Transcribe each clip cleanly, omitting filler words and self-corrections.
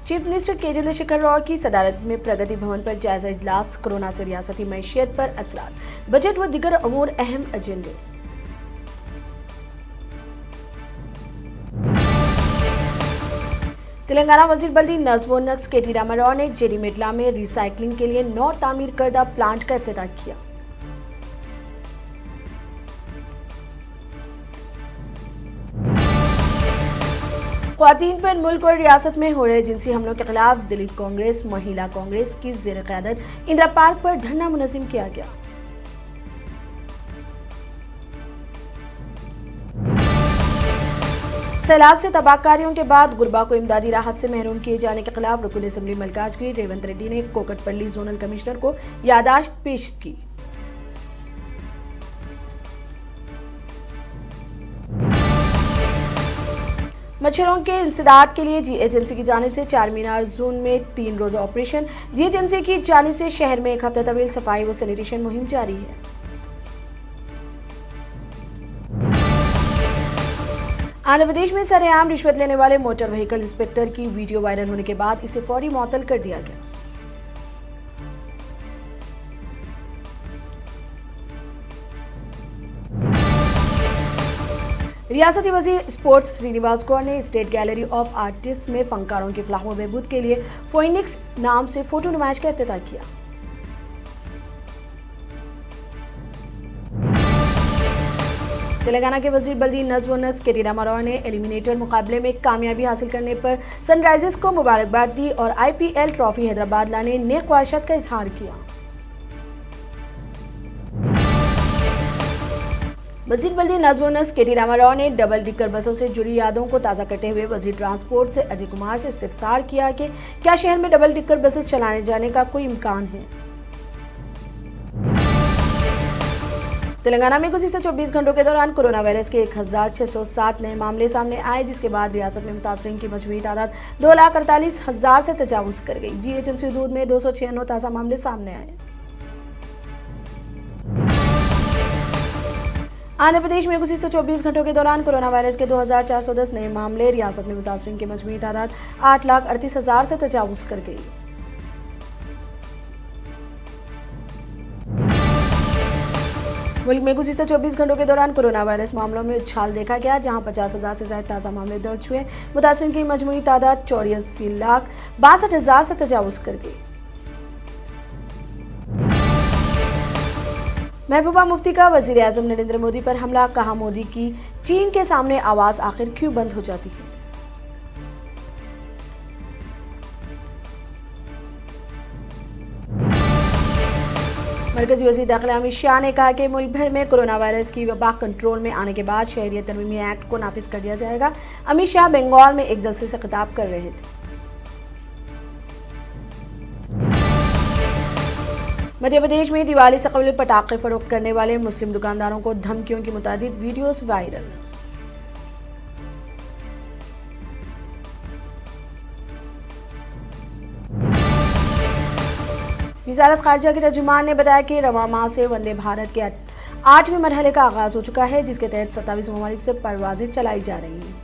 Chief minister केजेंद्र Shekhar Rao की सदारत में प्रगति भवन पर जायजा इजलास। कोरोना से रियासती मैशियत पर असरात, बजट व दीगर अमूर अहम एजेंडे। तेलंगाना वजीर बल्दी नज़्म व नक्श के टी रामाराव ने जेडी मेडला में रिसाइकलिंग के लिए नौ तामीर करदा प्लांट का इफ्तिताह किया। ख्वातीन पर मुल्क और रियासत में हो रहे जिनसी हमलों के खिलाफ दलित कांग्रेस महिला कांग्रेस की ज़ेर क़यादत इंदिरा पार्क पर धरना मुनज़्ज़म किया गया। सैलाब से तबाहकारियों के बाद गुरबा को इमदादी राहत से महरूम किए जाने के खिलाफ रुकन असम्बली मल्काजगिरी रेवंत रेड्डी ने कोकटपल्ली जोनल कमिश्नर को याददाश्त पेश की। मच्छरों के इंसदाद के लिए जीएचएमसी की जानिब से चार मीनार जोन में 3 रोजा ऑपरेशन। जीएचएमसी की जानिब से शहर में 1 हफ्ता तवील सफाई व सैनिटेशन मुहिम जारी है। आंध्र प्रदेश में सरेआम रिश्वत लेने वाले मोटर व्हीकल इंस्पेक्टर की वीडियो वायरल होने के बाद इसे फौरी मुअत्तल कर दिया गया। रियासती वजीर स्पोर्ट्स श्रीनिवास गौड़ ने स्टेट गैलरी ऑफ आर्टिस्ट में फनकारों की फलाह व बहबूद के लिए फोइनिक्स नाम से फोटो नुमाइश का इफ्तिताह किया। तेलंगाना के वजीर बल्दी नज़्म व नक्श के टी रामाराव ने एलिमिनेटर मुकाबले में कामयाबी हासिल करने पर सनराइजर्स को मुबारकबाद दी और आईपीएल ट्रॉफी हैदराबाद लाने नेक ख्वाहिशात का इजहार किया। वजीर बल्दी नज़्म व नक्श के टी रामाराव ने डबल डिकर बसों से जुड़ी यादों को ताज़ा करते हुए वजीर ट्रांसपोर्ट से अजय कुमार से इस्तिफसार किया कि क्या शहर में डबल डिकर बसेस चलाने जाने का कोई इम्कान है। तेलंगाना में गुज़िश्ता 24 घंटों के दौरान कोरोना वायरस के 1607 नए मामले सामने आए, जिसके बाद रियासत में मुतासरीन की मजमूई तादाद 2,48,000 से तजावुज़ कर गई। जीएचएमसी हदूद में 296 ताज़ा मामले सामने आए। आंध्र प्रदेश में गुज़िश्ता 24 घंटों के दौरान कोरोना वायरस के 2,410 नए मामले। रियासत में मुतासरीन की मजमूई तादाद 8,38,000 से तजावुज़ कर गई। मुल्क में गुज़िश्ता 24 घंटों के दौरान कोरोना वायरस मामलों में उछाल देखा गया, जहां 50,000 से ज्यादा ताज़ा मामले दर्ज हुए। मुतासरीन की मजमूई तादाद 84,62,000 से तजावुज़ कर गई। महबूबा मुफ्ती का वजीर आज़म नरेंद्र मोदी पर हमला, कहा मोदी की चीन के सामने आवाज़ आखिर क्यों बंद हो जाती है। मरकजी वज़ीर दाखिला अमित शाह ने कहा कि मुल्क भर में कोरोना वायरस की वबा कंट्रोल में आने के बाद शहरियत तरमीमी एक्ट को नाफिज कर दिया जाएगा। अमित शाह बंगाल में एक जलसे से खिताब कर रहे थे। मध्य प्रदेश में दिवाली से कबल पटाखे फरोख्त करने वाले मुस्लिम दुकानदारों को धमकियों की मुतादिद वीडियोस वायरल। वज़ारत ख़ारिजा के तर्जुमान ने बताया कि रवां माह से वंदे भारत के 8वें मरहले का आगाज हो चुका है, जिसके तहत 27 ममालिक से परवाजें चलाई जा रही हैं।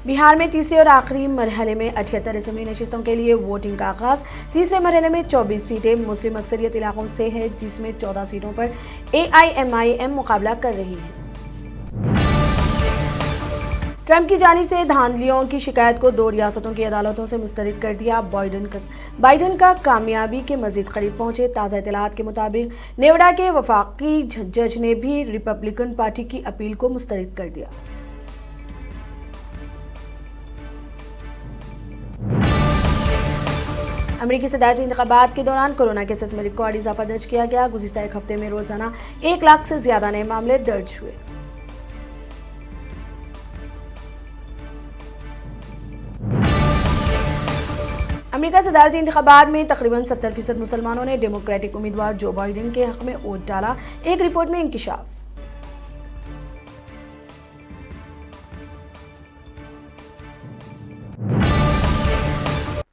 बिहार में तीसरे और आखिरी मरहले में 78 असेंबली नशिस्तों के लिए वोटिंग का आगाज। तीसरे मरहले में 24 सीटें मुस्लिम अक्सरियत इलाकों से है, जिसमें 14 सीटों पर AIMIM मुकाबला कर रही है। ट्रंप की जानिब से धांधलियों की शिकायत को 2 रियासतों की अदालतों से मुस्तरद कर दिया। बाइडन का कामयाबी के मजीद करीब पहुंचे। ताज़ा इत्तलात के मुताबिक नेवाडा के वफाकी जज ने भी रिपब्लिकन पार्टी की अपील को मुस्तरद कर दिया। अमेरिकी सदारती इंतखाबात के दौरान कोरोना केसेस में रिकॉर्ड इजाफा दर्ज किया गया। गुज़िश्ता एक हफ्ते में रोजाना 1 लाख से ज्यादा नए मामले दर्ज हुए। अमेरिका सदारती इंतखाबात में तकरीबन 70% मुसलमानों ने डेमोक्रेटिक उम्मीदवार जो बाइडेन के हक में वोट डाला। एक रिपोर्ट में इंकिशाफ।